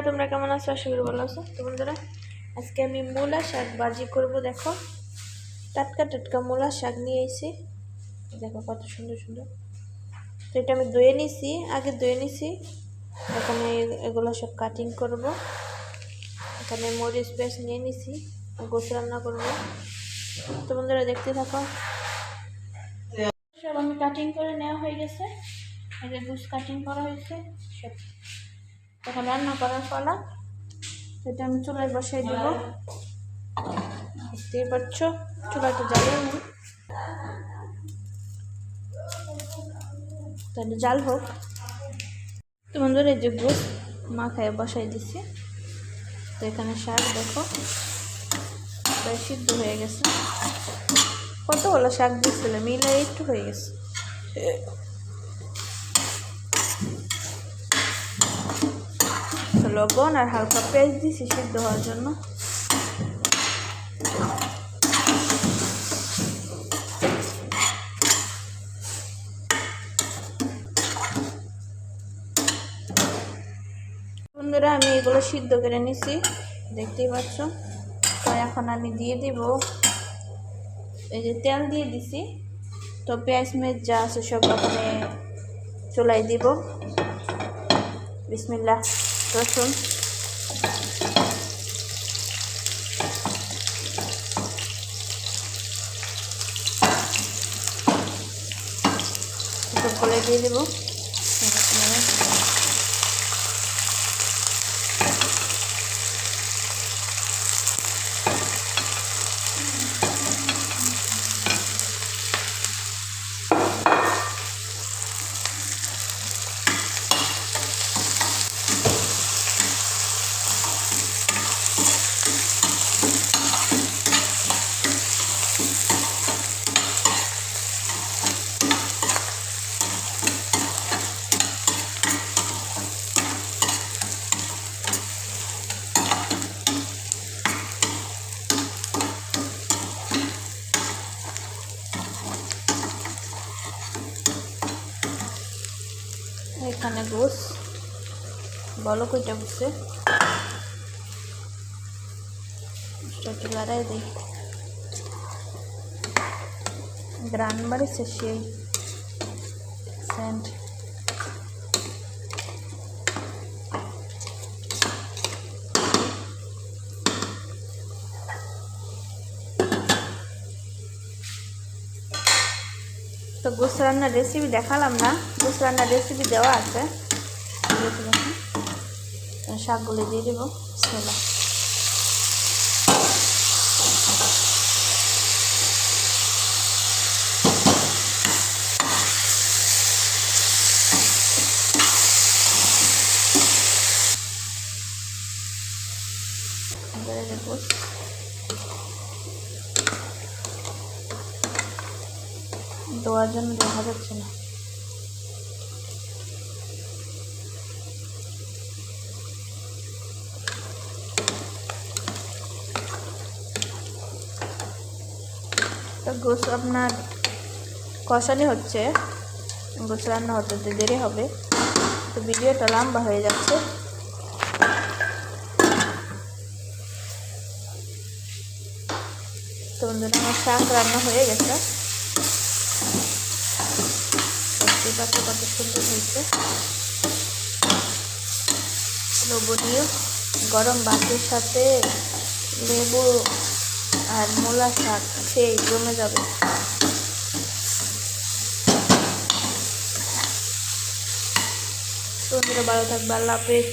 তোমরা কেমন আছো? আশা করি ভালো আছো। তো বন্ধুরা, আজকে আমি মূলা শাক ভাজি করব। দেখো, টাটকা টাটকা মূলা শাক নিয়ে এসেছি। দেখো কত সুন্দর সুন্দর। তো এটা আমি আগে ধুয়ে নিছি। এখানে এগুলো সব কাটিং করব। এখানে মরিচ পেস্ট নিয়ে নিছি, গোস রান্না করব। তো বন্ধুরা দেখতে থাকো। সব আমি কাটিং করে নেওয়া হয়ে গেছে। এই যে গোস কাটিং করা হয়েছে সব। এখন রান্না করার পালা। এটা আমি চুলায় বসাই দেবো। দেখতেই পাচ্ছ, চুলাটা জ্বালিয়ে নিই, তাহলে জাল হোক। তো বন্ধুরা, এই যে গোস মাখায় বসাই দিছি। তো এখানে শাক দেখো প্রায় সিদ্ধ হয়ে গেছে। কতগুলো শাক দিচ্ছিল, মিলে একটু হয়ে গেছে। লবণ আর হালকা পেঁয়াজ দিছি সিদ্ধ হওয়ার জন্য। বন্ধুরা, আমি এগুলো সিদ্ধ করে নিছি, দেখতেই পাচ্ছ। তো এখন আমি দিয়ে দিব, এই যে তেল দিয়ে দিছি। তো পেঁয়াজ মেজ যা আছে সব ওখানে চুলাই দিব। বিসমিল্লাহ। রসুন, সবগুলো দিয়ে দেব। এখানে গোস বলো কইটা বুঝছে, একটু লড়াই দিই। গ্রান বাড়িছে সেই সেন্ট। তো গোস রান্নার রেসিপি দেখালাম না, গোস রান্নার রেসিপি দেওয়া আছে। শাকগুলো দিয়ে দেবো। বিসমিল্লাহ। দেওয়ার জন্য দেখা যাচ্ছে না। তো গোস আপনার কষানি হচ্ছে, গোস রান্না হতে দেরি হবে। তো ভিডিওটা লম্বা হয়ে যাচ্ছে। তো বন্ধুরা, আমার শাক রান্না হয়ে গেছে। দেখতে পাচ্ছ কত সুন্দর হয়েছে। লবণীয় গরম ভাতের সাথে লেবু আর মূলা শাক সেই জমে যাবে। বন্ধুরা, ভালো থাকবে। আল্লাহ হাফেজ।